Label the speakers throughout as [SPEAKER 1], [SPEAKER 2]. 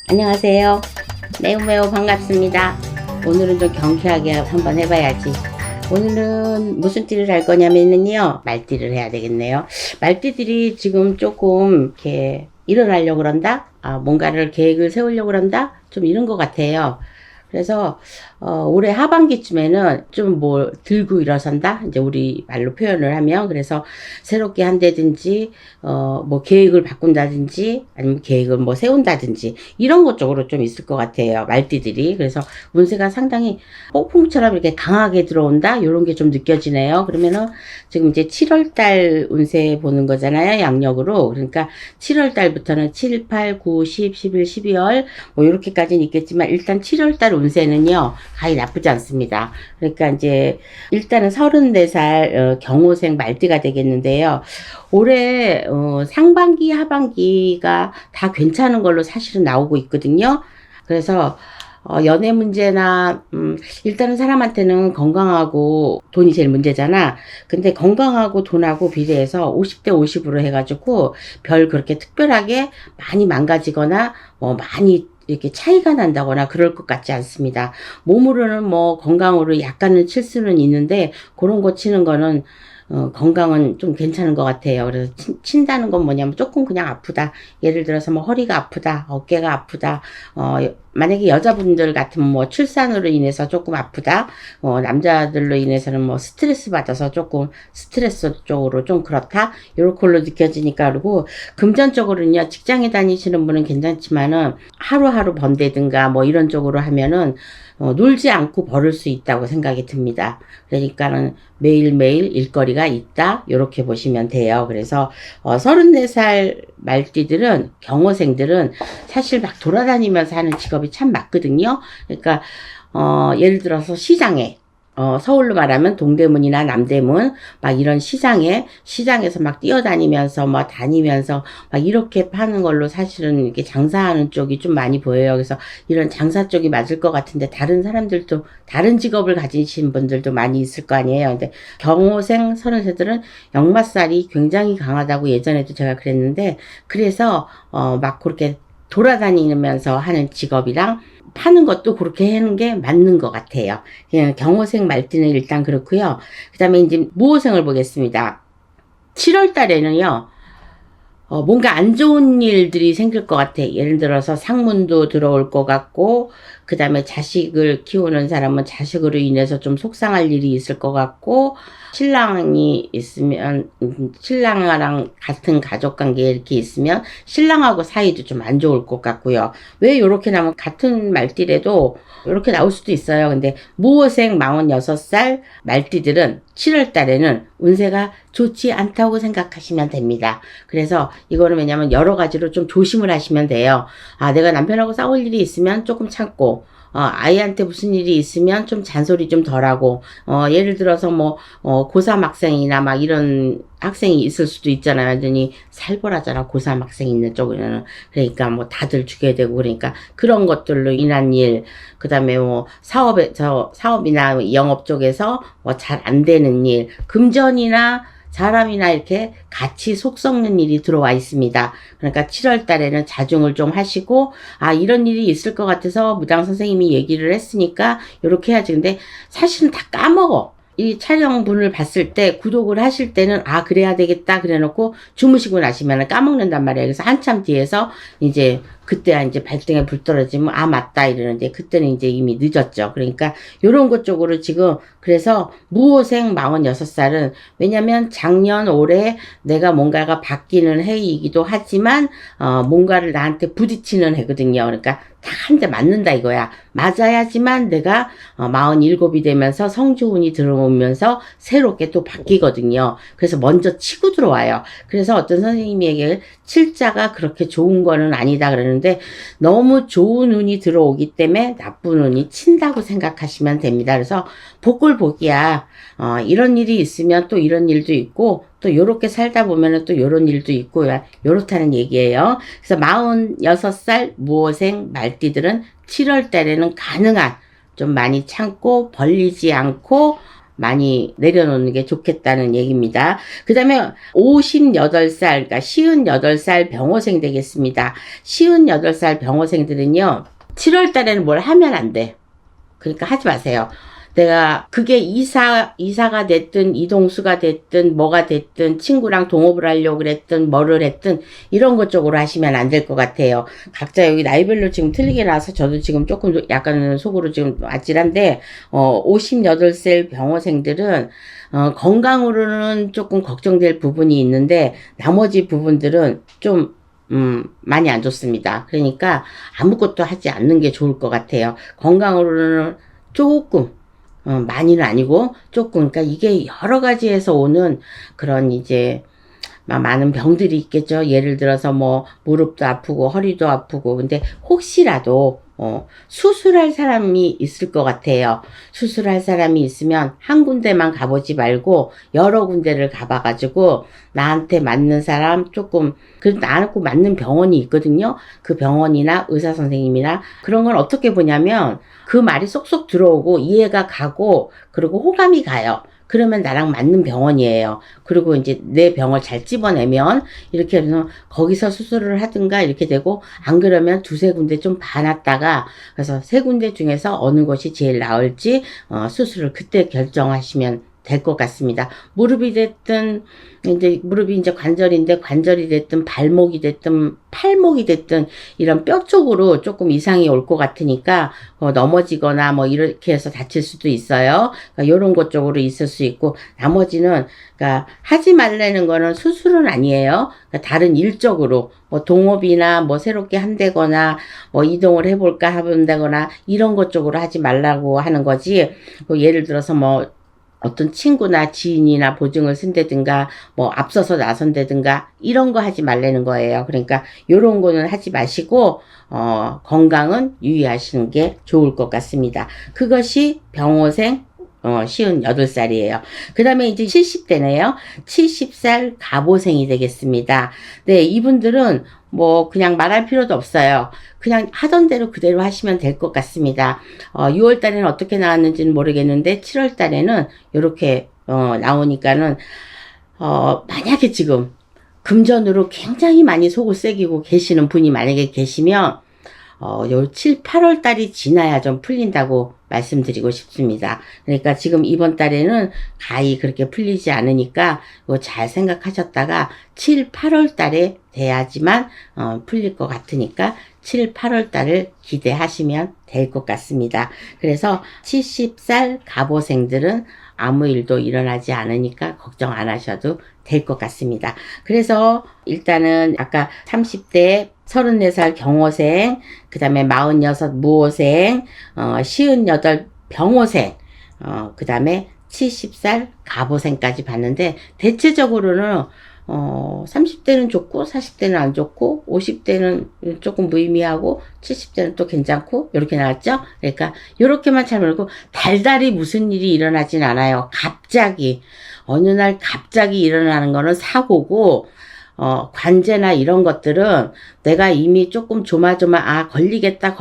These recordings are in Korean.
[SPEAKER 1] 안녕하세요. 매우 반갑습니다. 오늘은 좀 경쾌하게 한번 해봐야지. 오늘은 무슨 띠를 할 거냐면요, 말띠를 해야 되겠네요. 말띠들이 지금 조금 이렇게 일어나려고 그런다? 뭔가를 계획을 세우려고 그런다? 좀 이런 것 같아요. 그래서 올해 하반기쯤에는 좀 뭐 들고 일어선다, 이제 우리 말로 표현을 하면. 그래서 새롭게 한다든지 뭐 계획을 바꾼다든지 아니면 계획을 뭐 세운다든지 이런 것 쪽으로 좀 있을 것 같아요, 말띠들이. 그래서 운세가 상당히 폭풍처럼 이렇게 강하게 들어온다, 이런 게 좀 느껴지네요. 그러면은 지금 이제 7월달 운세 보는 거잖아요, 양력으로. 그러니까 7월달부터는 7, 8, 9, 10, 11, 12월 뭐 이렇게까지는 있겠지만, 일단 7월달 운세는요 가히 나쁘지 않습니다. 그러니까 이제 일단은 34살 경호생 말띠가 되겠는데요. 올해 상반기 하반기가 다 괜찮은 걸로 사실은 나오고 있거든요. 그래서 연애 문제나 일단은 사람한테는 건강하고 돈이 제일 문제잖아. 근데 건강하고 돈하고 비례해서 50대 50으로 해가지고 별 그렇게 특별하게 많이 망가지거나 뭐 많이 이렇게 차이가 난다거나 그럴 것 같지 않습니다. 몸으로는 뭐 건강으로 약간은 칠 수는 있는데, 그런 거 치는 거는 건강은 좀 괜찮은 것 같아요. 그래서 친다는 건 뭐냐면 조금 그냥 아프다. 예를 들어서 뭐 허리가 아프다, 어깨가 아프다. 만약에 여자분들 같으면 뭐 출산으로 인해서 조금 아프다. 남자들로 인해서는 뭐 스트레스 받아서 조금 스트레스 쪽으로 좀 그렇다. 요런 걸로 느껴지니까. 그리고 금전적으로는요, 직장에 다니시는 분은 괜찮지만은 하루하루 번다든가 뭐 이런 쪽으로 하면은 놀지 않고 벌을 수 있다고 생각이 듭니다. 그러니까는 매일매일 일거리가 있다, 요렇게 보시면 돼요. 그래서 34살 말띠들은, 경호생들은 사실 막 돌아다니면서 하는 직업이 참 많거든요. 그러니까 예를 들어서 시장에, 서울로 말하면 동대문이나 남대문, 막 이런 시장에서 막 뛰어다니면서, 뭐 다니면서, 막 이렇게 파는 걸로 사실은 이렇게 장사하는 쪽이 좀 많이 보여요. 그래서 이런 장사 쪽이 맞을 것 같은데, 다른 사람들도, 다른 직업을 가지신 분들도 많이 있을 거 아니에요. 근데 경호생 33들은 역마살이 굉장히 강하다고 예전에도 제가 그랬는데, 그래서, 막 그렇게 돌아다니면서 하는 직업이랑 파는 것도 그렇게 하는 게 맞는 것 같아요. 그냥 경호생 말띠는 일단 그렇고요. 그 다음에 이제 무호생을 보겠습니다. 7월 달에는요, 뭔가 안 좋은 일들이 생길 것 같아. 예를 들어서 상문도 들어올 것 같고, 그 다음에 자식을 키우는 사람은 자식으로 인해서 좀 속상할 일이 있을 것 같고, 신랑이 있으면, 신랑이랑 같은 가족 관계에 이렇게 있으면 신랑하고 사이도 좀 안 좋을 것 같고요. 왜 이렇게 나면, 같은 말띠래도 이렇게 나올 수도 있어요. 근데 무호생 46살 말띠들은 7월 달에는 운세가 좋지 않다고 생각하시면 됩니다. 그래서 이거는 왜냐면 여러 가지로 좀 조심을 하시면 돼요. 내가 남편하고 싸울 일이 있으면 조금 참고, 아이한테 무슨 일이 있으면 좀 잔소리 좀 덜하고, 예를 들어서 뭐, 고3 학생이나 막 이런 학생이 있을 수도 있잖아요. 완전히 살벌하잖아, 고3 학생 있는 쪽에는. 그러니까 뭐 다들 죽여야 되고, 그러니까 그런 것들로 인한 일, 그 다음에 뭐 사업이나 영업 쪽에서 뭐 잘 안 되는 일, 금전이나 사람이나 이렇게 같이 속 썩는 일이 들어와 있습니다. 그러니까 7월 달에는 자중을 좀 하시고, 이런 일이 있을 것 같아서 무당 선생님이 얘기를 했으니까 이렇게 해야지. 근데 사실은 다 까먹어. 이 촬영분을 봤을 때, 구독을 하실 때는 그래야 되겠다 그래 놓고 주무시고 나시면 까먹는단 말이에요. 그래서 한참 뒤에서 이제 그때 이제 발등에 불 떨어지면 맞다 이러는데, 그때는 이제 이미 늦었죠. 그러니까 요런 것 쪽으로 지금. 그래서 무호생 46살은, 왜냐면 작년 올해 내가 뭔가가 바뀌는 해이기도 하지만 뭔가를 나한테 부딪히는 해거든요. 그러니까 딱 한 대 맞는다 이거야. 맞아야지만 내가 47이 되면서 성주운이 들어오면서 새롭게 또 바뀌거든요. 그래서 먼저 치고 들어와요. 그래서 어떤 선생님이 얘기를, 칠자가 그렇게 좋은 거는 아니다 그러는데, 너무 좋은 운이 들어오기 때문에 나쁜 운이 친다고 생각하시면 됩니다. 그래서 복골복이야. 이런 일이 있으면 또 이런 일도 있고, 또 요렇게 살다 보면은 또 요런 일도 있고, 요렇다는 얘기예요. 그래서 46살 무호생 말띠들은 7월 달에는 가능한, 좀 많이 참고 벌리지 않고 많이 내려놓는 게 좋겠다는 얘기입니다. 그 다음에 58살, 그러니까 58살 병호생 되겠습니다. 58살 병호생들은요, 7월 달에는 뭘 하면 안 돼. 그러니까 하지 마세요. 내가 그게 이사가 됐든 이동수가 됐든 뭐가 됐든 친구랑 동업을 하려고 그랬든 뭐를 했든 이런 것 쪽으로 하시면 안 될 것 같아요. 각자 여기 나이별로 지금 틀리게 나와서 저도 지금 조금 약간 속으로 지금 아찔한데 58살 병호생들은 건강으로는 조금 걱정될 부분이 있는데 나머지 부분들은 좀 많이 안 좋습니다. 그러니까 아무것도 하지 않는 게 좋을 것 같아요. 건강으로는 조금 많이는 아니고 조금, 그러니까 이게 여러 가지에서 오는 그런 이제 많은 병들이 있겠죠. 예를 들어서 뭐 무릎도 아프고 허리도 아프고. 근데 혹시라도 수술할 사람이 있을 것 같아요. 수술할 사람이 있으면 한 군데만 가보지 말고 여러 군데를 가봐가지고 나한테 맞는 사람 조금, 그래도 나하고 맞는 병원이 있거든요. 그 병원이나 의사 선생님이나 그런 건 어떻게 보냐면 그 말이 쏙쏙 들어오고 이해가 가고 그리고 호감이 가요. 그러면 나랑 맞는 병원이에요. 그리고 이제 내 병을 잘 집어내면 이렇게 해서 거기서 수술을 하든가 이렇게 되고, 안 그러면 두세 군데 좀 봐놨다가 그래서 세 군데 중에서 어느 것이 제일 나을지 수술을 그때 결정하시면 될 것 같습니다. 무릎이 됐든 무릎이 이제 관절인데 관절이 됐든 발목이 됐든 팔목이 됐든 이런 뼈 쪽으로 조금 이상이 올 것 같으니까 넘어지거나 뭐 이렇게 해서 다칠 수도 있어요. 그러니까 이런 것 쪽으로 있을 수 있고, 나머지는 그러니까 하지 말라는 거는 수술은 아니에요. 그러니까 다른 일적으로 뭐 동업이나 뭐 새롭게 한다거나 뭐 이동을 해볼까 한다거나 이런 것 쪽으로 하지 말라고 하는 거지. 예를 들어서 뭐 어떤 친구나 지인이나 보증을 쓴다든가 뭐 앞서서 나선다든가 이런 거 하지 말라는 거예요. 그러니까 요런 거는 하지 마시고 건강은 유의하시는 게 좋을 것 같습니다. 그것이 병호생 58살이에요. 그 다음에 이제 70대네요. 70살 갑오생이 되겠습니다. 네, 이분들은 뭐 그냥 말할 필요도 없어요. 그냥 하던 대로 그대로 하시면 될 것 같습니다. 6월 달에는 어떻게 나왔는지는 모르겠는데 7월 달에는 이렇게 나오니까는 만약에 지금 금전으로 굉장히 많이 속을 새기고 계시는 분이 만약에 계시면 요 7, 8월 달이 지나야 좀 풀린다고 말씀드리고 싶습니다. 그러니까 지금 이번 달에는 가히 그렇게 풀리지 않으니까 잘 생각하셨다가 7, 8월 달에 돼야지만 풀릴 것 같으니까 7, 8월 달을 기대하시면 될 것 같습니다. 그래서 70살 갑오생들은 아무 일도 일어나지 않으니까 걱정 안 하셔도 될 것 같습니다. 그래서 일단은 아까 30대 34살 경호생, 그 다음에 46 무호생, 58 병호생, 그 다음에 70살 갑오생까지 봤는데, 대체적으로는 30대는 좋고 40대는 안 좋고 50대는 조금 무의미하고 70대는 또 괜찮고 이렇게 나왔죠. 그러니까 이렇게만 잘 모르고 달달이 무슨 일이 일어나진 않아요. 갑자기 어느 날 갑자기 일어나는 거는 사고고, 관제나 이런 것들은 내가 이미 조금 조마조마 걸리겠다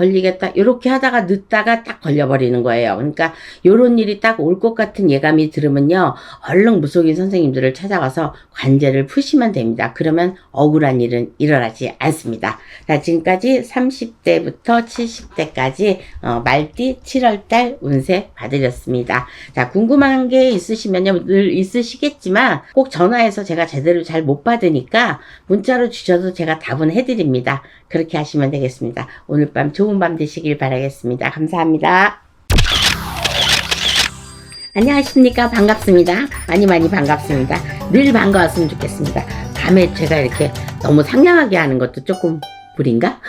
[SPEAKER 1] 이렇게 하다가 늦다가 딱 걸려버리는 거예요. 그러니까 요런 일이 딱 올 것 같은 예감이 들으면요, 얼른 무속인 선생님들을 찾아가서 관제를 푸시면 됩니다. 그러면 억울한 일은 일어나지 않습니다. 자, 지금까지 30대부터 70대까지 말띠 7월달 운세 봐드렸습니다. 자, 궁금한 게 있으시면요, 늘 있으시겠지만 꼭 전화해서 제가 제대로 잘 못 받으니까 문자로 주셔도 제가 답은 해드립니다. 그렇게 하시면 되겠습니다. 오늘 밤 좋은 밤 되시길 바라겠습니다. 감사합니다. 안녕하십니까. 반갑습니다. 많이 반갑습니다. 늘 반가웠으면 좋겠습니다. 밤에 제가 이렇게 너무 상냥하게 하는 것도 조금 불인가?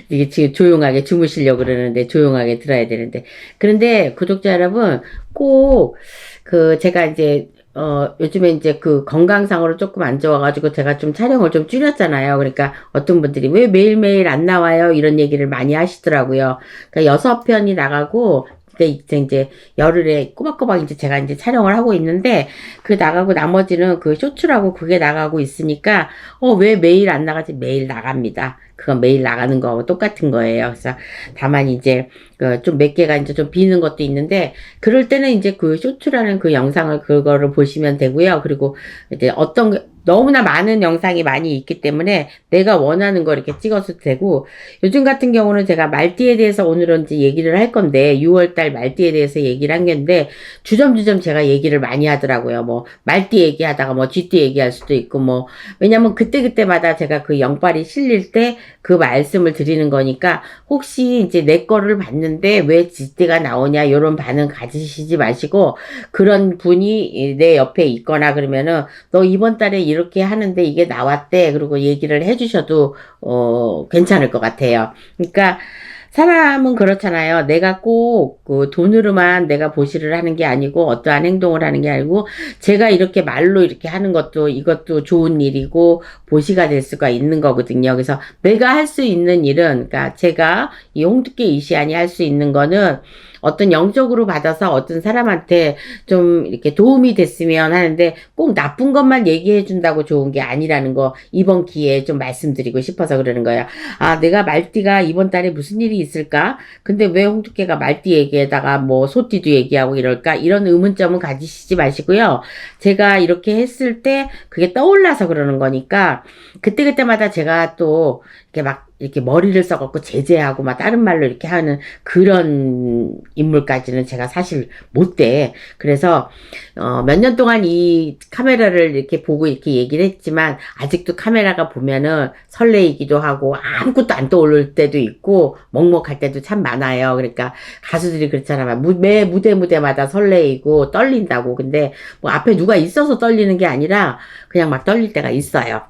[SPEAKER 1] 이게 지금 조용하게 주무시려고 그러는데 조용하게 들어야 되는데, 그런데 구독자 여러분, 꼭 제가 이제 요즘에 이제 건강상으로 조금 안 좋아가지고 제가 좀 촬영을 좀 줄였잖아요. 그러니까 어떤 분들이 왜 매일매일 안 나와요? 이런 얘기를 많이 하시더라고요. 그러니까 6편이 나가고, 이제 열흘에 꼬박꼬박 이제 제가 이제 촬영을 하고 있는데, 나가고 나머지는 쇼츠라고 그게 나가고 있으니까, 왜 매일 안 나가지? 매일 나갑니다. 그건 매일 나가는 거하고 똑같은 거예요. 그래서 다만 이제 좀 몇 개가 이제 좀 비는 것도 있는데 그럴 때는 이제 그 쇼츠라는 그 영상을 그거를 보시면 되고요. 그리고 이제 너무나 많은 영상이 많이 있기 때문에 내가 원하는 거 이렇게 찍어도 되고 요즘 같은 경우는 제가 말띠에 대해서 오늘은 이제 얘기를 할 건데 6월달 말띠에 대해서 얘기를 한 건데 주점주점 제가 얘기를 많이 하더라고요. 뭐 말띠 얘기하다가 뭐 쥐띠 얘기할 수도 있고 뭐 왜냐면 그때그때마다 제가 그 영빨이 실릴 때 그 말씀을 드리는 거니까 혹시 이제 내 거를 봤는데 왜 쥐띠가 나오냐 요런 반응 가지시지 마시고 그런 분이 내 옆에 있거나 그러면은 너 이번 달에 이렇게 하는데 이게 나왔대 그리고 얘기를 해주셔도 괜찮을 것 같아요. 그러니까 사람은 그렇잖아요. 내가 꼭 그 돈으로만 내가 보시를 하는 게 아니고 어떠한 행동을 하는 게 아니고 제가 이렇게 말로 이렇게 하는 것도 이것도 좋은 일이고 보시가 될 수가 있는 거거든요. 그래서 내가 할 수 있는 일은 그러니까 제가 이 홍두깨 이시안이 할 수 있는 거는 어떤 영적으로 받아서 어떤 사람한테 좀 이렇게 도움이 됐으면 하는데 꼭 나쁜 것만 얘기해 준다고 좋은 게 아니라는 거 이번 기회에 좀 말씀드리고 싶어서 그러는 거예요. 아, 내가 말띠가 이번 달에 무슨 일이 있을까? 근데 왜 홍두깨가 말띠 얘기에다가 뭐 소띠도 얘기하고 이럴까? 이런 의문점은 가지시지 마시고요. 제가 이렇게 했을 때 그게 떠올라서 그러는 거니까 그때그때마다 제가 또 이렇게 머리를 써갖고 제재하고 막 다른 말로 이렇게 하는 그런 인물까지는 제가 사실 못 돼. 그래서 몇 년 동안 이 카메라를 이렇게 보고 이렇게 얘기를 했지만 아직도 카메라가 보면은 설레이기도 하고 아무것도 안 떠오를 때도 있고 먹먹할 때도 참 많아요. 그러니까 가수들이 그렇잖아요. 매 무대마다 설레이고 떨린다고. 근데 뭐 앞에 누가 있어서 떨리는 게 아니라 그냥 막 떨릴 때가 있어요.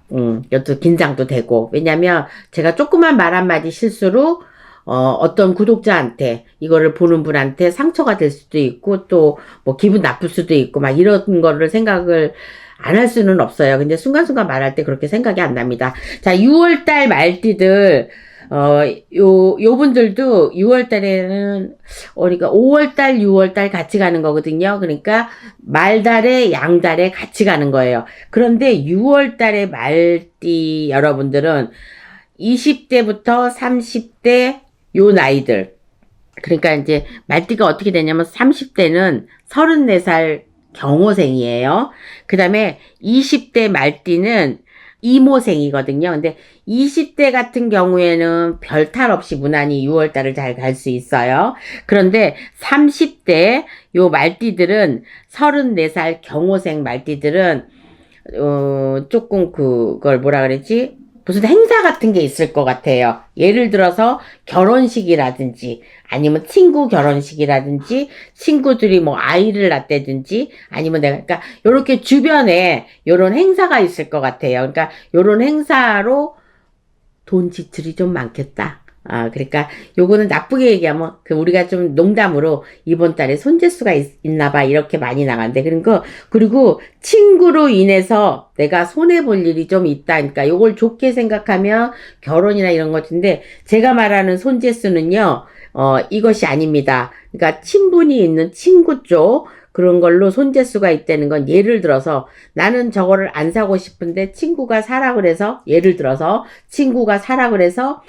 [SPEAKER 1] 이것도 긴장도 되고. 왜냐면 제가 조그만 말 한마디 실수로 어떤 구독자한테 이거를 보는 분한테 상처가 될 수도 있고 또 뭐 기분 나쁠 수도 있고 막 이런 거를 생각을 안 할 수는 없어요. 근데 순간순간 말할 때 그렇게 생각이 안 납니다. 자, 6월달 말띠들 요 분들도 6월달에는 우리가 5월달, 6월달 같이 가는 거거든요. 그러니까 말달에 양달에 같이 가는 거예요. 그런데 6월달에 말띠 여러분들은 20대부터 30대 요 나이들. 그러니까 이제 말띠가 어떻게 되냐면 30대는 34살 경호생이에요. 그 다음에 20대 말띠는 이모생이거든요. 근데 20대 같은 경우에는 별 탈 없이 무난히 6월달을 잘 갈 수 있어요. 그런데 30대 요 말띠들은 34살 경호생 말띠들은 조금 그걸 뭐라 그랬지? 무슨 행사 같은 게 있을 것 같아요. 예를 들어서 결혼식이라든지 아니면 친구 결혼식이라든지 친구들이 뭐 아이를 낳다든지 아니면 그러니까 요렇게 주변에 요런 행사가 있을 것 같아요. 그러니까 요런 행사로 돈 지출이 좀 많겠다. 아, 그러니까 요거는 나쁘게 얘기하면 우리가 좀 농담으로 이번 달에 손재수가 있나 봐 이렇게 많이 나간대. 그리고 친구로 인해서 내가 손해 볼 일이 좀 있다. 그러니까 요걸 좋게 생각하면 결혼이나 이런 것인데 제가 말하는 손재수는요. 이것이 아닙니다. 그러니까 친분이 있는 친구 쪽 그런 걸로 손재수가 있다는 건 예를 들어서 나는 저거를 안 사고 싶은데 친구가 사라 그래서 예를 들어서 친구가 사라 그래서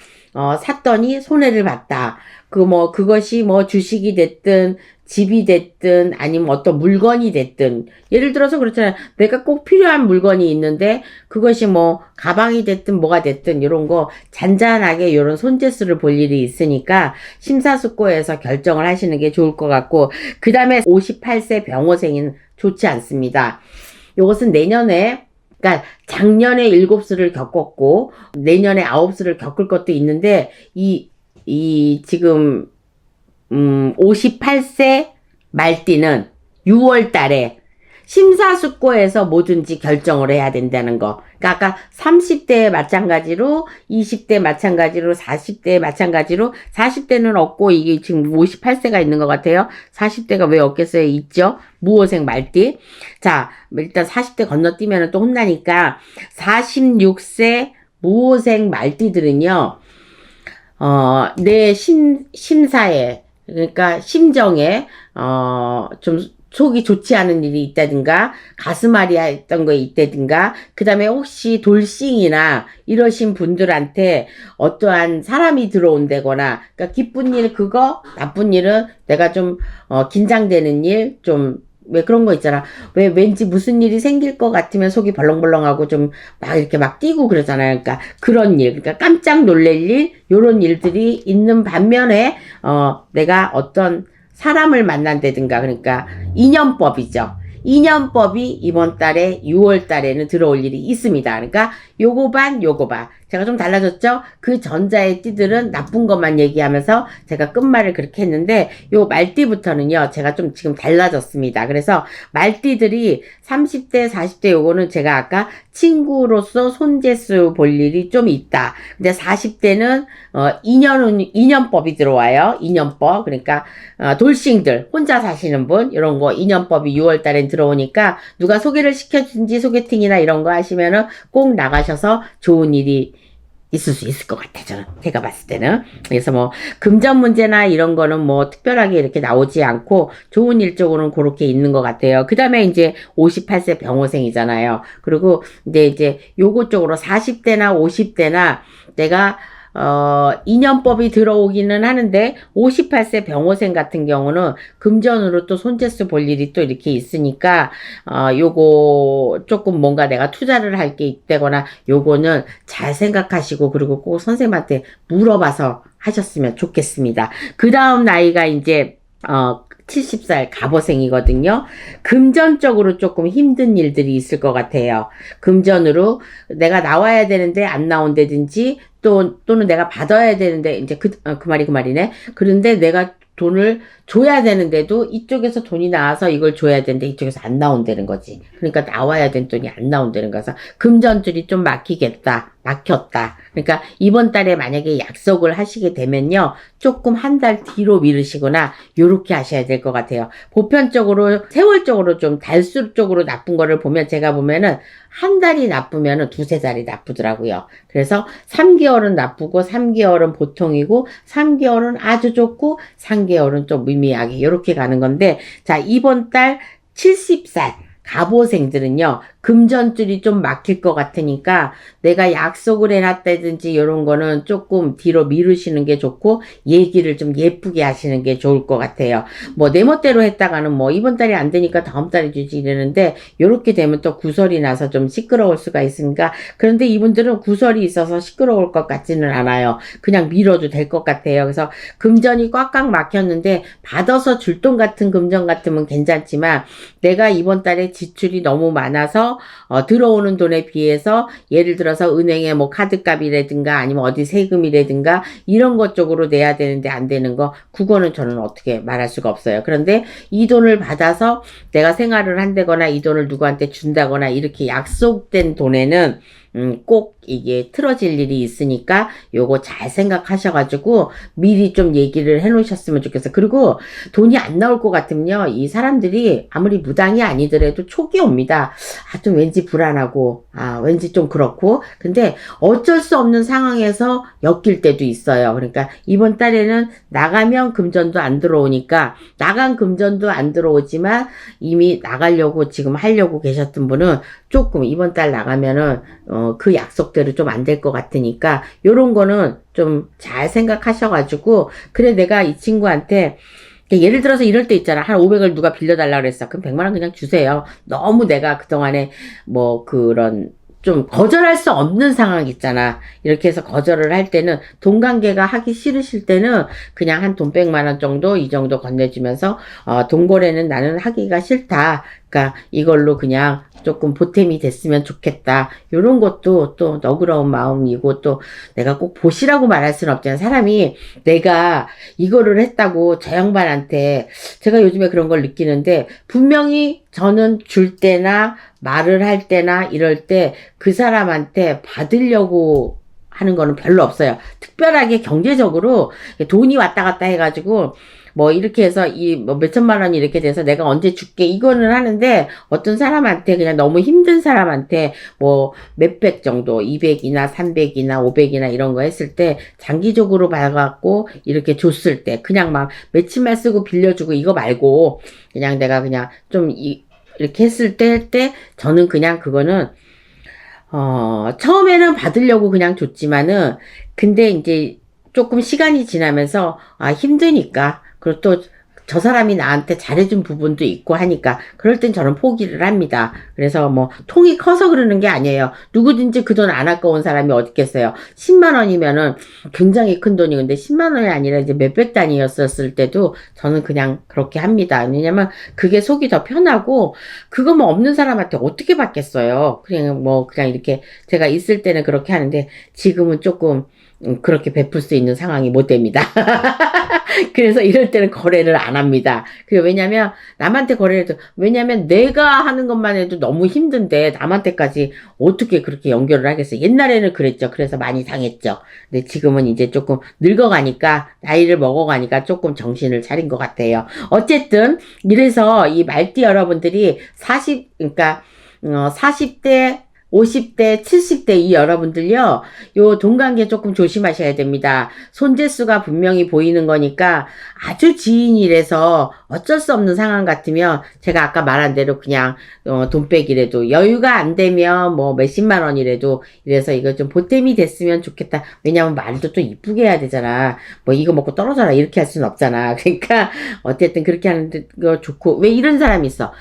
[SPEAKER 1] 샀더니 손해를 봤다. 그것이 뭐 주식이 됐든, 집이 됐든, 아니면 어떤 물건이 됐든, 예를 들어서 그렇잖아요. 내가 꼭 필요한 물건이 있는데, 그것이 뭐, 가방이 됐든, 뭐가 됐든, 이런 거, 잔잔하게 이런 손재수를 볼 일이 있으니까, 심사숙고해서 결정을 하시는 게 좋을 것 같고, 그 다음에 58세 병호생은 좋지 않습니다. 이것은 내년에, 그러니까 작년에 7수를 겪었고 내년에 9수를 겪을 것도 있는데 지금 58세 말띠는 6월 달에 심사숙고해서 뭐든지 결정을 해야 된다는 거. 그러니까 아까 30대 마찬가지로 20대 마찬가지로 40대 마찬가지로 40대는 없고 이게 지금 58세가 있는 것 같아요. 40대가 왜 없겠어요? 있죠. 무호생 말띠. 자, 일단 40대 건너뛰면 또 혼나니까 46세 무호생 말띠들은요. 내 심사에 그러니까 심정에 속이 좋지 않은 일이 있다든가 가슴 앓이 했던 거 있다든가 그 다음에 혹시 돌싱이나 이러신 분들한테 어떠한 사람이 들어온다거나 그러니까 기쁜 일 그거 나쁜 일은 내가 좀 긴장되는 일 좀 왜 그런 거 있잖아. 왜 왠지 무슨 일이 생길 것 같으면 속이 벌렁벌렁하고 좀 막 이렇게 막 뛰고 그러잖아요. 그러니까 그런 일, 그러니까 깜짝 놀랄 일, 요런 일들이 있는 반면에 내가 어떤 사람을 만난다든가 그러니까 인연법이죠. 인연법이 이번 달에 6월 달에는 들어올 일이 있습니다. 그러니까 요거 반 요거 반 제가 좀 달라졌죠? 그 전자의 띠들은 나쁜 것만 얘기하면서 제가 끝말을 그렇게 했는데 요 말띠부터는요 제가 좀 지금 달라졌습니다. 그래서 말띠들이 30대 40대 요거는 제가 아까 친구로서 손재수 볼 일이 좀 있다. 근데 40대는 인연법이 들어와요. 인연법 그러니까 돌싱들 혼자 사시는 분 이런 거 인연법이 6월 달엔 들어오니까 누가 소개를 시켜준지 소개팅이나 이런 거 하시면은 꼭 나가셔서 좋은 일이 있을 수 있을 것 같아요. 저는 제가 봤을 때는. 그래서 뭐 금전 문제나 이런 거는 뭐 특별하게 이렇게 나오지 않고 좋은 일 쪽으로는 그렇게 있는 것 같아요. 그 다음에 이제 58세 병호생이잖아요. 그리고 이제 요거 쪽으로 40대나 50대나 내가 인연법이 들어오기는 하는데 58세 병호생 같은 경우는 금전으로 또 손재수 볼 일이 또 이렇게 있으니까 요거 조금 뭔가 내가 투자를 할 게 있다거나 요거는 잘 생각하시고 그리고 꼭 선생님한테 물어봐서 하셨으면 좋겠습니다. 그 다음 나이가 이제 70살 갑오생이거든요. 금전적으로 조금 힘든 일들이 있을 것 같아요. 금전으로 내가 나와야 되는데 안 나온다든지 또는 내가 받아야 되는데 이제 그 말이네. 그런데 내가 돈을 줘야 되는데도 이쪽에서 돈이 나와서 이걸 줘야 되는데 이쪽에서 안 나온다는 거지. 그러니까 나와야 되는 돈이 안 나온다는 거서 금전줄이 좀 막혔다. 그러니까 이번 달에 만약에 약속을 하시게 되면요. 조금 한 달 뒤로 미루시거나 요렇게 하셔야 될 것 같아요. 보편적으로 세월적으로 좀 달수 쪽으로 나쁜 거를 보면 제가 보면은 한 달이 나쁘면은 두세 달이 나쁘더라고요. 그래서 3개월은 나쁘고 3개월은 보통이고 3개월은 아주 좋고 3개월은 좀 미미하게 이렇게 가는 건데 자 이번 달 70살 갑오생들은요 금전줄이 좀 막힐 것 같으니까 내가 약속을 해놨다든지 이런 거는 조금 뒤로 미루시는 게 좋고 얘기를 좀 예쁘게 하시는 게 좋을 것 같아요. 뭐 내 멋대로 했다가는 뭐 이번 달이 안 되니까 다음 달에 주지 이러는데 이렇게 되면 또 구설이 나서 좀 시끄러울 수가 있으니까 그런데 이분들은 구설이 있어서 시끄러울 것 같지는 않아요. 그냥 미뤄도 될 것 같아요. 그래서 금전이 꽉꽉 막혔는데 받아서 줄 돈 같은 금전 같으면 괜찮지만 내가 이번 달에 지출이 너무 많아서 들어오는 돈에 비해서 예를 들어서 은행에 뭐 카드값이라든가 아니면 어디 세금이라든가 이런 것 쪽으로 내야 되는데 안 되는 거 그거는 저는 어떻게 말할 수가 없어요. 그런데 이 돈을 받아서 내가 생활을 한다거나 이 돈을 누구한테 준다거나 이렇게 약속된 돈에는 꼭 이게 틀어질 일이 있으니까 요거 잘 생각하셔가지고 미리 좀 얘기를 해 놓으셨으면 좋겠어요. 그리고 돈이 안 나올 것 같으면요. 이 사람들이 아무리 무당이 아니더라도 촉이 옵니다. 좀 왠지 불안하고, 왠지 좀 그렇고. 근데 어쩔 수 없는 상황에서 엮일 때도 있어요. 그러니까 이번 달에는 나가면 금전도 안 들어오니까 나간 금전도 안 들어오지만 이미 나가려고 지금 하려고 계셨던 분은 조금 이번 달 나가면은 그 약속대로 좀 안 될 것 같으니까 요런 거는 좀 잘 생각하셔가지고 그래 내가 이 친구한테 예를 들어서 이럴 때 있잖아. 한 500을 누가 빌려달라 그랬어. 그럼 100만 원 그냥 주세요. 너무 내가 그동안에 뭐 그런 좀 거절할 수 없는 상황 있잖아. 이렇게 해서 거절을 할 때는 돈 관계가 하기 싫으실 때는 그냥 한 돈 100만 원 정도 이 정도 건네주면서 돈 거래는 나는 하기가 싫다. 그러니까 이걸로 그냥 조금 보탬이 됐으면 좋겠다. 이런 것도 또 너그러운 마음이고 또 내가 꼭 보시라고 말할 수는 없잖아. 사람이 내가 이거를 했다고 저 양반한테 제가 요즘에 그런 걸 느끼는데 분명히 저는 줄 때나 말을 할 때나 이럴 때 그 사람한테 받으려고 하는 거는 별로 없어요. 특별하게 경제적으로 돈이 왔다 갔다 해가지고 뭐 이렇게 해서 이 뭐 몇천만 원이 이렇게 돼서 내가 언제 줄게 이거는 하는데 어떤 사람한테 그냥 너무 힘든 사람한테 뭐 몇백 정도 200이나 300이나 500이나 이런 거 했을 때 장기적으로 봐갖고 이렇게 줬을 때 그냥 막 며칠만 쓰고 빌려주고 이거 말고 그냥 내가 그냥 좀 이렇게 했을 때 저는 그냥 그거는 처음에는 받으려고 그냥 줬지만은 근데 이제 조금 시간이 지나면서 힘드니까 그리고 또 저 사람이 나한테 잘해준 부분도 있고 하니까 그럴 땐 저는 포기를 합니다. 그래서 뭐 통이 커서 그러는 게 아니에요. 누구든지 그 돈 안 아까운 사람이 어디 있겠어요. 10만 원이면은 굉장히 큰 돈이 근데 10만 원이 아니라 이제 몇백 단위였었을 때도 저는 그냥 그렇게 합니다. 왜냐면 그게 속이 더 편하고 그거 뭐 없는 사람한테 어떻게 받겠어요. 그냥 뭐 그냥 이렇게 제가 있을 때는 그렇게 하는데 지금은 조금 그렇게 베풀 수 있는 상황이 못 됩니다. 그래서 이럴 때는 거래를 안 합니다. 왜냐면 남한테 거래를 해도 왜냐면 내가 하는 것만 해도 너무 힘든데 남한테까지 어떻게 그렇게 연결을 하겠어요. 옛날에는 그랬죠. 그래서 많이 당했죠. 근데 지금은 이제 조금 늙어가니까 나이를 먹어가니까 조금 정신을 차린 것 같아요. 어쨌든 이래서 이 말띠 여러분들이 40대 50대, 70대 이 여러분들요, 요 돈관계 조금 조심하셔야 됩니다. 손재수가 분명히 보이는 거니까 아주 지인이라서 어쩔 수 없는 상황 같으면 제가 아까 말한 대로 그냥 돈 빼기라도 여유가 안 되면 뭐 몇십만 원이라도 이래서 이거 좀 보탬이 됐으면 좋겠다. 왜냐면 말도 또 이쁘게 해야 되잖아. 뭐 이거 먹고 떨어져라 이렇게 할 수는 없잖아. 그러니까 어쨌든 그렇게 하는 거 좋고 왜 이런 사람이 있어.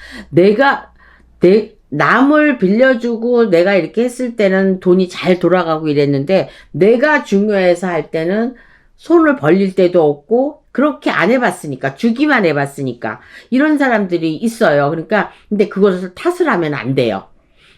[SPEAKER 1] 남을 빌려주고 내가 이렇게 했을 때는 돈이 잘 돌아가고 이랬는데 내가 중요해서 할 때는 손을 벌릴 때도 없고 그렇게 안 해봤으니까 주기만 해봤으니까 이런 사람들이 있어요. 그러니까 근데 그것을 탓을 하면 안 돼요.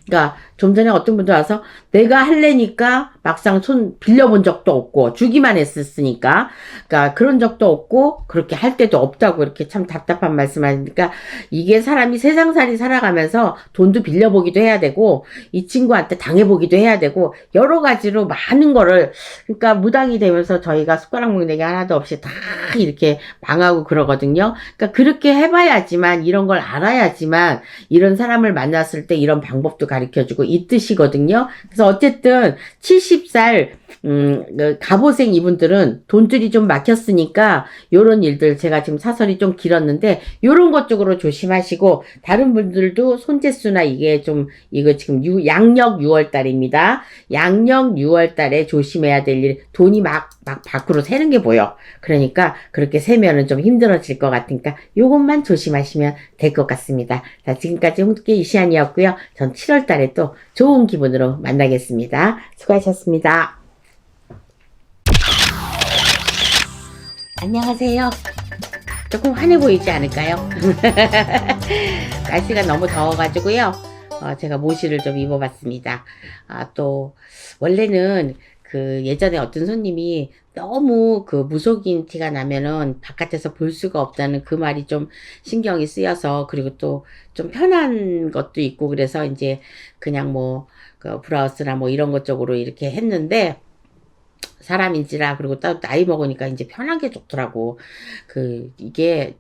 [SPEAKER 1] 그러니까 좀 전에 어떤 분들 와서 내가 할래니까 막상 손 빌려본 적도 없고 주기만 했었으니까 그러니까 그런 적도 없고 그렇게 할 때도 없다고 이렇게 참 답답한 말씀하니까 이게 사람이 세상살이 살아가면서 돈도 빌려보기도 해야 되고 이 친구한테 당해보기도 해야 되고 여러 가지로 많은 거를 그러니까 무당이 되면서 저희가 숟가락 먹는 게 하나도 없이 다 이렇게 망하고 그러거든요. 그러니까 그렇게 해봐야지만 이런 걸 알아야지만 이런 사람을 만났을 때 이런 방법도 가르쳐주고 이 뜻이거든요. 그래서 어쨌든 70살 갑오생 이분들은 돈들이 좀 막혔으니까 요런 일들 제가 지금 사설이 좀 길었는데 요런 것 쪽으로 조심하시고 다른 분들도 손재수나 이게 좀 이거 지금 양력 6월달입니다. 양력 6월달에 조심해야 될 일 돈이 막 밖으로 새는 게 보여. 그러니까 그렇게 세면은 좀 힘들어질 것 같으니까 요것만 조심하시면 될 것 같습니다. 자, 지금까지 홍두깨 이시안이었고요. 전 7월달에 또 좋은 기분으로 만나겠습니다. 수고하셨습니다. 안녕하세요. 조금 환해 보이지 않을까요? 날씨가 너무 더워가지고요. 제가 모시를 좀 입어봤습니다. 또 원래는 그 예전에 어떤 손님이 너무 그 무속인 티가 나면은 바깥에서 볼 수가 없다는 그 말이 좀 신경이 쓰여서 그리고 또 좀 편한 것도 있고 그래서 이제 그냥 뭐 그 브라우스나 뭐 이런 것 쪽으로 이렇게 했는데 사람인지라 그리고 또 나이 먹으니까 이제 편한 게 좋더라고. 이게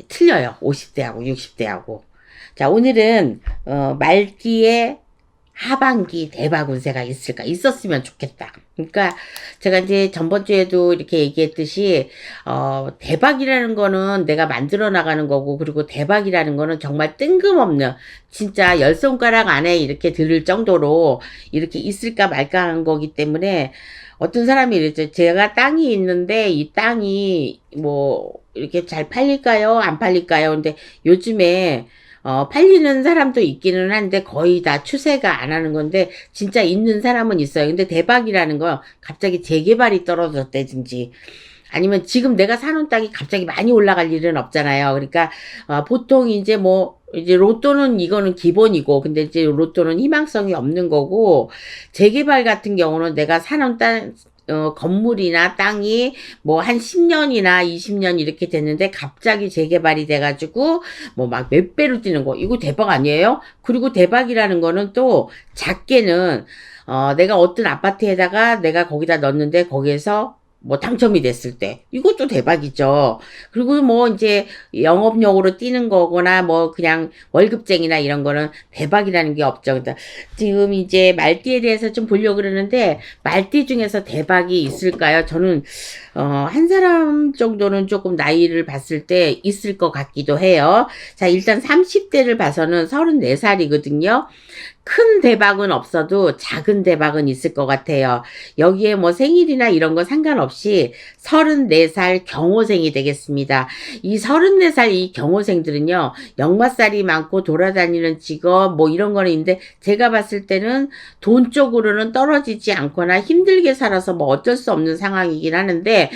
[SPEAKER 1] 틀려요. 50대하고 60대하고. 자, 오늘은 말기에 하반기 대박 운세가 있었으면 좋겠다. 그러니까 제가 이제 전번주에도 이렇게 얘기했듯이 대박이라는 거는 내가 만들어 나가는 거고 그리고 대박이라는 거는 정말 뜬금없는 진짜 10손가락 안에 이렇게 들을 정도로 이렇게 있을까 말까 한 거기 때문에 어떤 사람이 이랬죠. 제가 땅이 있는데 이 땅이 뭐 이렇게 잘 팔릴까요? 안 팔릴까요? 근데 요즘에 팔리는 사람도 있기는 한데 거의 다 추세가 안 하는 건데 진짜 있는 사람은 있어요. 근데 대박이라는 건 갑자기 재개발이 떨어졌다든지 아니면 지금 내가 사는 땅이 갑자기 많이 올라갈 일은 없잖아요. 그러니까 보통 이제 이제 로또는 이거는 기본이고 근데 이제 로또는 희망성이 없는 거고 재개발 같은 경우는 내가 사는 땅 건물이나 땅이 뭐 한 10년이나 20년 이렇게 됐는데 갑자기 재개발이 돼가지고 뭐 막 몇 배로 뛰는 거 이거 대박 아니에요? 그리고 대박이라는 거는 또 작게는 내가 어떤 아파트에다가 내가 거기다 넣었는데 거기에서 뭐 당첨이 됐을 때 이것도 대박이죠. 그리고 뭐 이제 영업용으로 뛰는 거거나 뭐 그냥 월급쟁이나 이런 거는 대박이라는 게 없죠. 그러니까 지금 이제 말띠에 대해서 좀 보려고 그러는데 말띠 중에서 대박이 있을까요? 저는 한 사람 정도는 조금 나이를 봤을 때 있을 것 같기도 해요. 자, 일단 30대를 봐서는 34살이거든요. 큰 대박은 없어도 작은 대박은 있을 것 같아요. 여기에 뭐 생일이나 이런 거 상관없이 34살 경호생이 되겠습니다. 이 34살 이 경호생들은요, 역마살이 많고 돌아다니는 직업 뭐 이런 거는 있는데 제가 봤을 때는 돈 쪽으로는 떨어지지 않거나 힘들게 살아서 뭐 어쩔 수 없는 상황이긴 하는데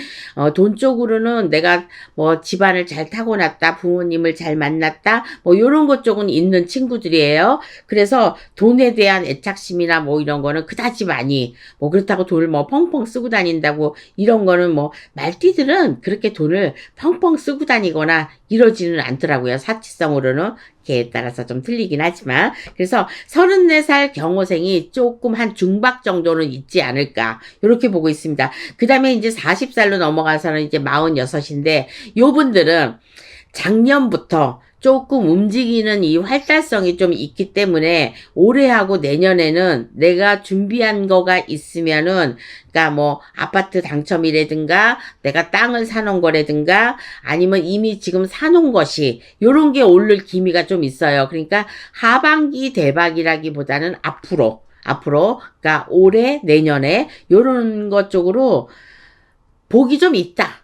[SPEAKER 1] 돈 쪽으로는 내가 뭐 집안을 잘 타고났다, 부모님을 잘 만났다, 뭐 요런 것 쪽은 있는 친구들이에요. 그래서 돈에 대한 애착심이나 뭐 이런 거는 그다지 많이 뭐 그렇다고 돈을 뭐 펑펑 쓰고 다닌다고 이런 거는 뭐 말띠들은 그렇게 돈을 펑펑 쓰고 다니거나 이러지는 않더라고요. 사치성으로는 걔에 따라서 좀 틀리긴 하지만 그래서 34살 경호생이 조금 한 중박 정도는 있지 않을까 이렇게 보고 있습니다. 그 다음에 이제 40살로 넘어가서는 이제 46인데 요분들은 작년부터 조금 움직이는 이 활달성이 좀 있기 때문에 올해하고 내년에는 내가 준비한 거가 있으면은 그러니까 뭐 아파트 당첨이라든가 내가 땅을 사놓은 거라든가 아니면 이미 지금 사놓은 것이 요런 게 오를 기미가 좀 있어요. 그러니까 하반기 대박이라기보다는 앞으로 그러니까 올해 내년에 요런 것 쪽으로 복이 좀 있다.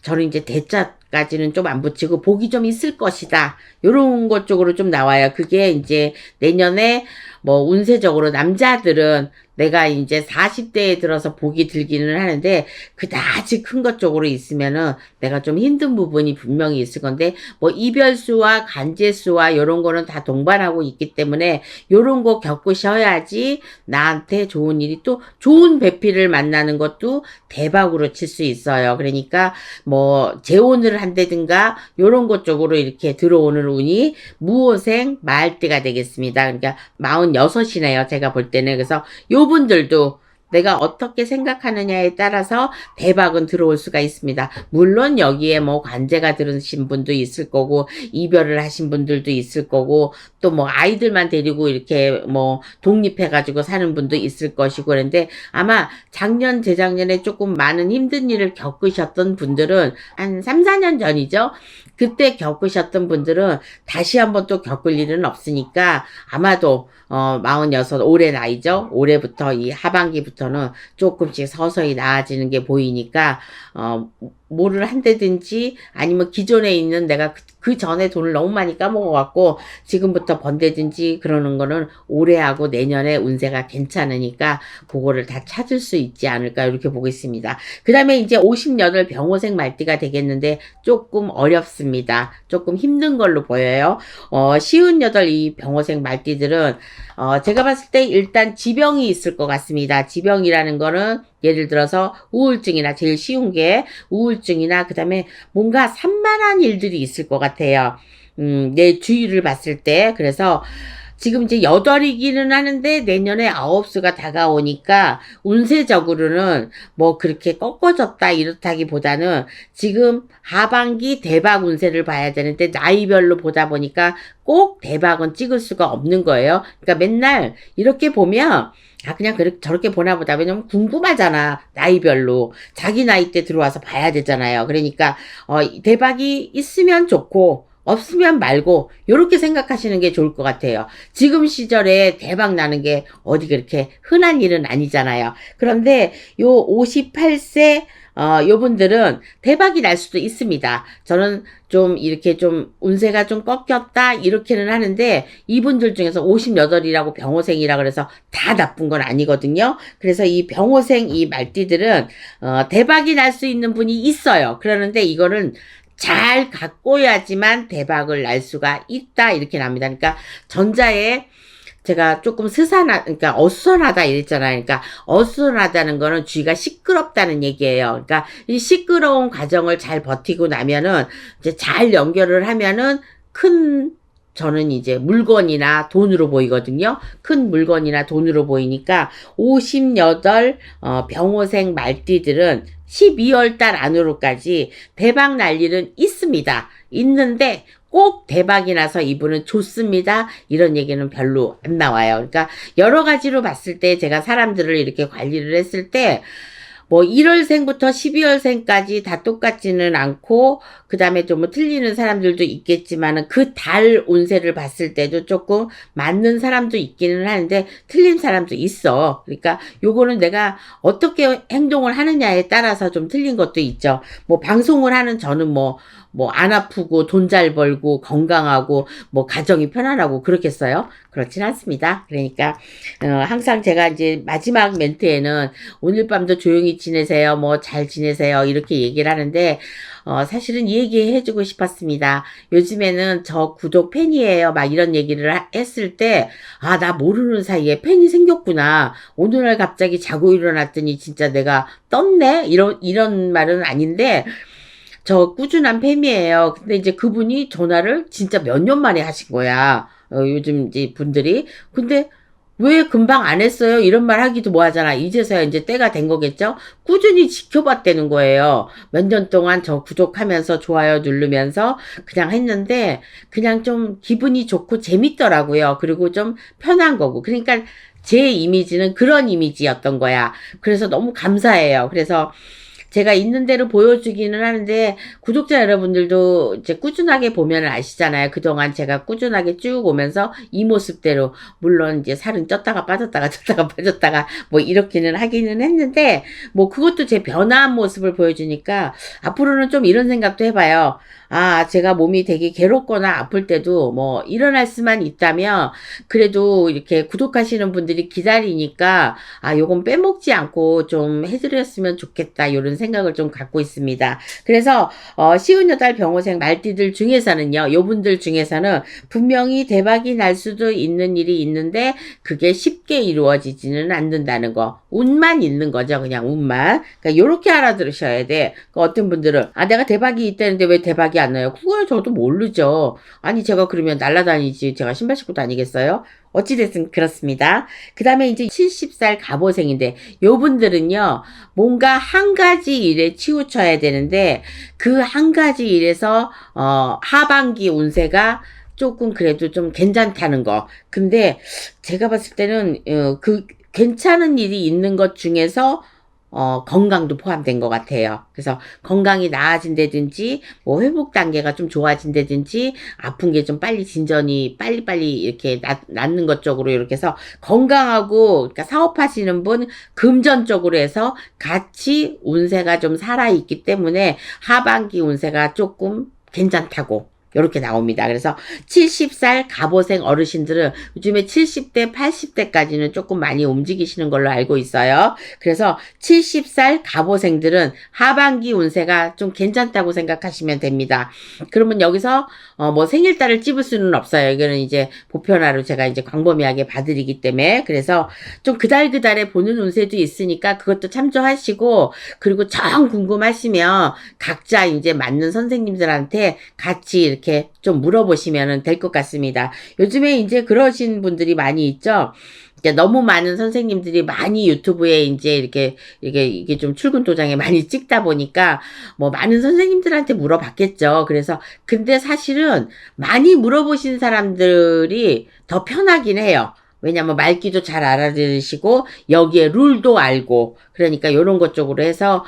[SPEAKER 1] 저는 이제 대자까지는 좀 안 붙이고 복이 좀 있을 것이다. 요런 것 쪽으로 좀 나와요. 그게 이제 내년에 뭐 운세적으로 남자들은 내가 이제 40대에 들어서 복이 들기는 하는데 그다지 큰 것 쪽으로 있으면은 내가 좀 힘든 부분이 분명히 있을 건데 뭐 이별수와 간제수와 요런 거는 다 동반하고 있기 때문에 요런 거 겪으셔야지 나한테 좋은 일이 또 좋은 배필을 만나는 것도 대박으로 칠 수 있어요. 그러니까 뭐 재혼을 한다든가 요런 것 쪽으로 이렇게 들어오는 운이 무호생 말띠가 되겠습니다. 그러니까 46이네요. 제가 볼 때는. 그래서 요분들도 내가 어떻게 생각하느냐에 따라서 대박은 들어올 수가 있습니다. 물론 여기에 뭐 관제가 들으신 분도 있을 거고 이별을 하신 분들도 있을 거고 또 뭐 아이들만 데리고 이렇게 뭐 독립해가지고 사는 분도 있을 것이고 그런데 아마 작년 재작년에 조금 많은 힘든 일을 겪으셨던 분들은 한 3, 4년 전이죠. 그때 겪으셨던 분들은 다시 한번 또 겪을 일은 없으니까 아마도 46 올해 나이죠. 올해부터 이 하반기부터는 조금씩 서서히 나아지는 게 보이니까 뭐를 한다든지 아니면 기존에 있는 내가 그 전에 돈을 너무 많이 까먹어갖고 지금부터 번다든지 그러는 거는 올해하고 내년에 운세가 괜찮으니까 그거를 다 찾을 수 있지 않을까 이렇게 보고 있습니다. 그 다음에 이제 58 병호생 말띠가 되겠는데 조금 어렵습니다. 조금 힘든 걸로 보여요. 58 이 병호생 말띠들은 제가 봤을 때 일단 지병이 있을 것 같습니다. 지병이라는 거는 예를 들어서 우울증이나 제일 쉬운 게 우울증이나 그 다음에 뭔가 산만한 일들이 있을 것 같아요. 내 주위를 봤을 때. 그래서 지금 이제 8이기는 하는데 내년에 9수가 다가오니까 운세적으로는 뭐 그렇게 꺾어졌다 이렇다기보다는 지금 하반기 대박 운세를 봐야 되는데 나이별로 보다 보니까 꼭 대박은 찍을 수가 없는 거예요. 그러니까 맨날 이렇게 보면 그냥 저렇게 보나 보다. 왜냐면 궁금하잖아. 나이별로. 자기 나이 때 들어와서 봐야 되잖아요. 그러니까, 대박이 있으면 좋고, 없으면 말고, 요렇게 생각하시는 게 좋을 것 같아요. 지금 시절에 대박 나는 게 어디 그렇게 흔한 일은 아니잖아요. 그런데 요 58세, 요분들은 대박이 날 수도 있습니다. 저는 좀 이렇게 좀 운세가 좀 꺾였다 이렇게는 하는데 이분들 중에서 58이라고 병호생이라 그래서 다 나쁜 건 아니거든요. 그래서 이 병호생 이 말띠들은 대박이 날 수 있는 분이 있어요. 그러는데 이거는 잘 가꿔야지만 대박을 날 수가 있다 이렇게 납니다. 그러니까 전자에 제가 조금 그러니까 어수선하다 이랬잖아요. 그러니까 어수선하다는 거는 주위가 시끄럽다는 얘기예요. 그러니까 이 시끄러운 과정을 잘 버티고 나면은 이제 잘 연결을 하면은 큰 저는 이제 물건이나 돈으로 보이거든요. 큰 물건이나 돈으로 보이니까 58 병호생 말띠들은 12월 달 안으로까지 대박 날 일은 있습니다. 있는데 꼭 대박이 나서 이분은 좋습니다. 이런 얘기는 별로 안 나와요. 그러니까 여러 가지로 봤을 때 제가 사람들을 이렇게 관리를 했을 때 뭐 1월생부터 12월생까지 다 똑같지는 않고 그 다음에 좀 뭐 틀리는 사람들도 있겠지만은 그 달 운세를 봤을 때도 조금 맞는 사람도 있기는 하는데 틀린 사람도 있어. 그러니까 요거는 내가 어떻게 행동을 하느냐에 따라서 좀 틀린 것도 있죠. 뭐 방송을 하는 저는 뭐 안 아프고 돈 잘 벌고 건강하고 뭐 가정이 편안하고 그렇겠어요? 그렇진 않습니다. 그러니까 항상 제가 이제 마지막 멘트에는 오늘 밤도 조용히 지내세요. 뭐 잘 지내세요. 이렇게 얘기를 하는데 사실은 얘기해주고 싶었습니다. 요즘에는 저 구독 팬이에요. 막 이런 얘기를 했을 때, 아, 나 모르는 사이에 팬이 생겼구나. 오늘날 갑자기 자고 일어났더니 진짜 내가 떴네? 이런 말은 아닌데, 저 꾸준한 팬이에요. 근데 이제 그분이 전화를 진짜 몇 년 만에 하신 거야. 요즘 이제 분들이. 근데 왜 금방 안 했어요? 이런 말 하기도 뭐하잖아. 이제서야 이제 때가 된 거겠죠? 꾸준히 지켜봤다는 거예요. 몇 년 동안 저 구독하면서 좋아요 누르면서 그냥 했는데 그냥 좀 기분이 좋고 재밌더라고요. 그리고 좀 편한 거고. 그러니까 제 이미지는 그런 이미지였던 거야. 그래서 너무 감사해요. 그래서 제가 있는 대로 보여주기는 하는데 구독자 여러분들도 이제 꾸준하게 보면 아시잖아요. 그동안 제가 꾸준하게 쭉 오면서 이 모습대로 물론 이제 살은 쪘다가 빠졌다가 쪘다가 빠졌다가 뭐 이렇게는 하기는 했는데 뭐 그것도 제 변화한 모습을 보여주니까 앞으로는 좀 이런 생각도 해봐요. 아, 제가 몸이 되게 괴롭거나 아플 때도 뭐 일어날 수만 있다면 그래도 이렇게 구독하시는 분들이 기다리니까 아, 요건 빼먹지 않고 좀 해드렸으면 좋겠다. 이런 생각을 좀 갖고 있습니다. 그래서 58 병호생 말띠들 중에서는요. 요분들 중에서는 분명히 대박이 날 수도 있는 일이 있는데 그게 쉽게 이루어지지는 않는다는 거. 운만 있는 거죠. 그냥 운만. 그러니까 요렇게 알아들으셔야 돼. 그러니까 어떤 분들은 아, 내가 대박이 있다는데 왜 대박이 안 나요? 그걸 저도 모르죠. 아니 제가 그러면 날라다니지 제가 신발 신고 다니겠어요? 어찌됐든 그렇습니다. 그 다음에 이제 70살 갑오생인데 요분들은요 뭔가 한 가지 일에 치우쳐야 되는데 그 한 가지 일에서 하반기 운세가 조금 그래도 좀 괜찮다는 거. 근데 제가 봤을 때는 그 괜찮은 일이 있는 것 중에서 건강도 포함된 것 같아요. 그래서 건강이 나아진다든지, 뭐 회복 단계가 좀 좋아진다든지, 아픈 게 좀 빨리 진전이 빨리빨리 이렇게 낫는 것 쪽으로 이렇게 해서 건강하고, 그러니까 사업하시는 분 금전적으로 해서 같이 운세가 좀 살아있기 때문에 하반기 운세가 조금 괜찮다고. 이렇게 나옵니다. 그래서 70살 갑오생 어르신들은 요즘에 70대, 80대까지는 조금 많이 움직이시는 걸로 알고 있어요. 그래서 70살 갑오생들은 하반기 운세가 좀 괜찮다고 생각하시면 됩니다. 그러면 여기서 뭐 생일달을 찝을 수는 없어요. 이거는 이제 보편화로 제가 이제 광범위하게 봐드리기 때문에 그래서 좀 그달그달에 보는 운세도 있으니까 그것도 참조하시고 그리고 정 궁금하시면 각자 이제 맞는 선생님들한테 같이 이렇게 좀 물어보시면 될 것 같습니다. 요즘에 이제 그러신 분들이 많이 있죠. 너무 많은 선생님들이 많이 유튜브에 이제 이게 좀 출근 도장에 많이 찍다 보니까 뭐 많은 선생님들한테 물어봤겠죠. 그래서 근데 사실은 많이 물어보신 사람들이 더 편하긴 해요. 왜냐면 말귀도 잘 알아들으시고 여기에 룰도 알고 그러니까 요런 것 쪽으로 해서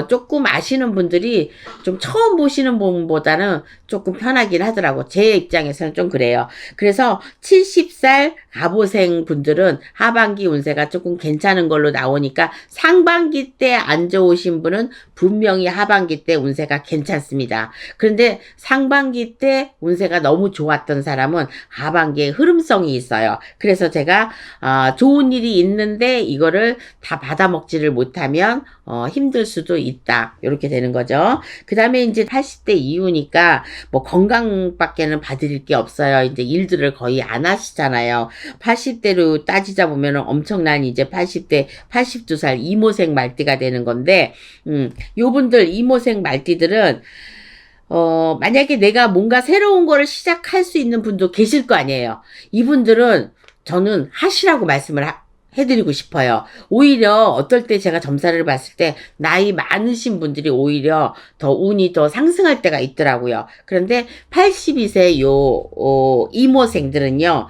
[SPEAKER 1] 조금 아시는 분들이 좀 처음 보시는 분보다는 조금 편하긴 하더라고. 제 입장에서는 좀 그래요. 그래서 70살 갑오생 분들은 하반기 운세가 조금 괜찮은 걸로 나오니까 상반기 때 안 좋으신 분은 분명히 하반기 때 운세가 괜찮습니다. 그런데 상반기 때 운세가 너무 좋았던 사람은 하반기에 흐름성이 있어요. 그래서 제가 좋은 일이 있는데 이거를 다 받아먹지를 못하면 힘들 수도 있다. 이렇게 되는 거죠. 그 다음에 이제 80대 이후니까 뭐 건강밖에는 봐드릴 게 없어요. 이제 일들을 거의 안 하시잖아요. 80대로 따지자 보면 엄청난 이제 80대 82살 이모생 말띠가 되는 건데 요분들 이모생 말띠들은 만약에 내가 뭔가 새로운 거를 시작할 수 있는 분도 계실 거 아니에요. 이분들은 저는 하시라고 말씀을 해드리고 싶어요. 오히려 어떨 때 제가 점사를 봤을 때 나이 많으신 분들이 오히려 더 운이 더 상승할 때가 있더라고요. 그런데 82세 이모생들은요,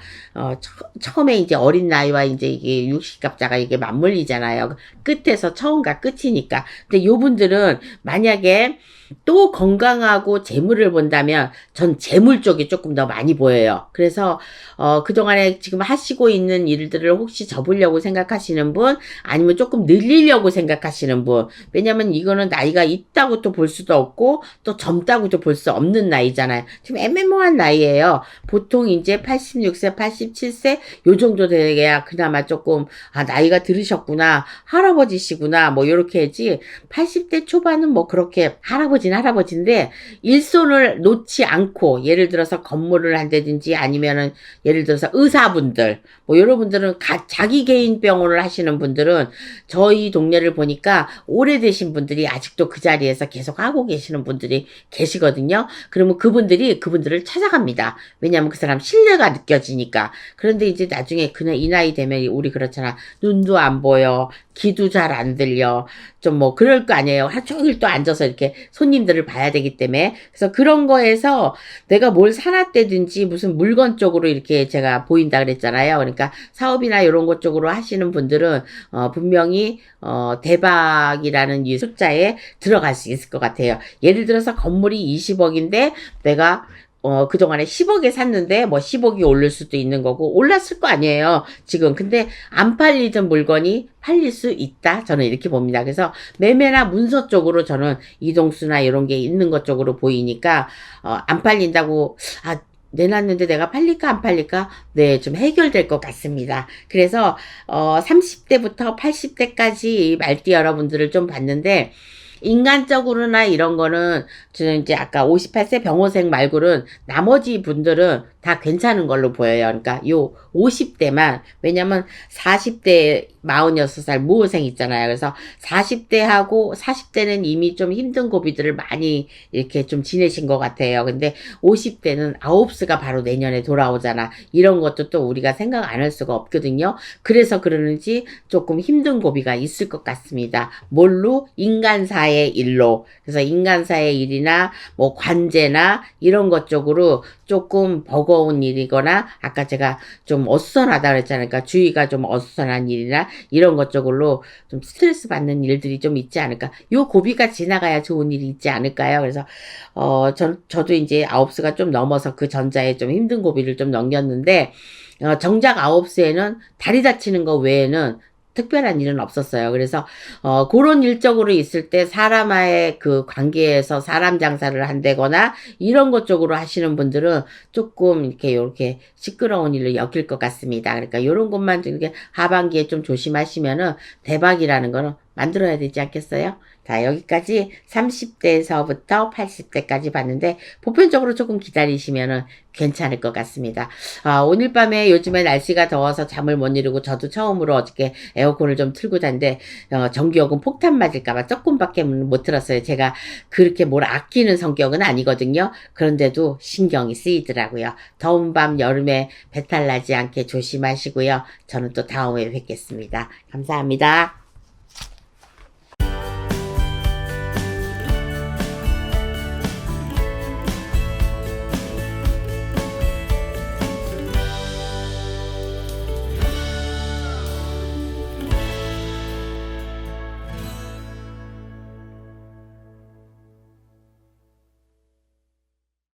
[SPEAKER 1] 처음에 이제 어린 나이와 이제 이게 60갑자가 이게 맞물리잖아요. 끝에서 처음과 끝이니까. 근데 요분들은 만약에 또 건강하고 재물을 본다면 전 재물 쪽이 조금 더 많이 보여요. 그래서 그동안에 지금 하시고 있는 일들을 혹시 접으려고 생각하시는 분, 아니면 조금 늘리려고 생각하시는 분, 왜냐면 이거는 나이가 있다고 또 볼 수도 없고 또 젊다고도 볼 수 없는 나이잖아요. 지금 애매모호한 나이예요. 보통 이제 86세, 87세 요 정도 돼야 그나마 조금 나이가 들으셨구나, 할아버지시구나 뭐 요렇게 하지, 80대 초반은 뭐 그렇게 할아버지인데 일손을 놓지 않고, 예를 들어서 건물을 한다든지 아니면은 예를 들어서 의사분들 뭐 여러분들은 자기 개인 병원을 하시는 분들은 저희 동네를 보니까 오래되신 분들이 아직도 그 자리에서 계속 하고 계시는 분들이 계시거든요. 그러면 그분들을 찾아갑니다. 왜냐하면 그 사람 신뢰가 느껴지니까. 그런데 이제 나중에 그냥 이 나이 되면 우리 그렇잖아. 눈도 안 보여, 귀도 잘 안 들려, 좀 뭐 그럴 거 아니에요. 하루 종일 또 앉아서 이렇게 손님들을 봐야 되기 때문에. 그래서 그런 거에서 내가 뭘 사놨다든지 무슨 물건 쪽으로 이렇게 제가 보인다 그랬잖아요. 그러니까 사업이나 이런 것 쪽으로 하시는 분들은 분명히 대박이라는 이 숫자에 들어갈 수 있을 것 같아요. 예를 들어서 건물이 20억인데 내가 그동안에 10억에 샀는데, 뭐 10억이 오를 수도 있는 거고, 올랐을 거 아니에요, 지금. 근데 안 팔리던 물건이 팔릴 수 있다? 저는 이렇게 봅니다. 그래서 매매나 문서 쪽으로 저는 이동수나 이런 게 있는 것 쪽으로 보이니까, 안 팔린다고, 내놨는데 내가 팔릴까 안 팔릴까? 네, 좀 해결될 것 같습니다. 그래서 30대부터 80대까지 말띠 여러분들을 좀 봤는데, 인간적으로나 이런 거는 저는 이제 아까 58세 병호생 말고는 나머지 분들은 다 괜찮은 걸로 보여요. 그러니까 요 50대만, 왜냐면 40대 46살 무호생 있잖아요. 그래서 40대하고 40대는 이미 좀 힘든 고비들을 많이 이렇게 좀 지내신 것 같아요. 근데 50대는 아홉수가 바로 내년에 돌아오잖아. 이런 것도 또 우리가 생각 안 할 수가 없거든요. 그래서 그러는지 조금 힘든 고비가 있을 것 같습니다. 뭘로? 인간사의 일로. 그래서 인간사의 일이나 뭐 관제나 이런 것 쪽으로 조금 버거운 일이거나, 아까 제가 좀 어수선하다 그랬잖아요. 그러니까 주의가 좀 어수선한 일이나 이런 것 쪽으로 좀 스트레스 받는 일들이 좀 있지 않을까. 요 고비가 지나가야 좋은 일이 있지 않을까요? 그래서 저도 이제 9수가 좀 넘어서 그 전자에 좀 힘든 고비를 좀 넘겼는데, 정작 9수에는 다리 다치는 거 외에는 특별한 일은 없었어요. 그래서 그런 일적으로 있을 때 사람과의 그 관계에서 사람 장사를 한다거나 이런 것 쪽으로 하시는 분들은 조금 이렇게 시끄러운 일을 엮일 것 같습니다. 그러니까 이런 것만 좀 이렇게 하반기에 좀 조심하시면은 대박이라는 거는 만들어야 되지 않겠어요? 자, 여기까지 30대에서부터 80대까지 봤는데 보편적으로 조금 기다리시면은 괜찮을 것 같습니다. 오늘 밤에 요즘에 날씨가 더워서 잠을 못 이루고 저도 처음으로 어저께 에어컨을 좀 틀고 잤는데 전기요금 폭탄 맞을까봐 조금밖에 못 틀었어요. 제가 그렇게 뭘 아끼는 성격은 아니거든요. 그런데도 신경이 쓰이더라고요. 더운 밤 여름에 배탈 나지 않게 조심하시고요. 저는 또 다음에 뵙겠습니다. 감사합니다.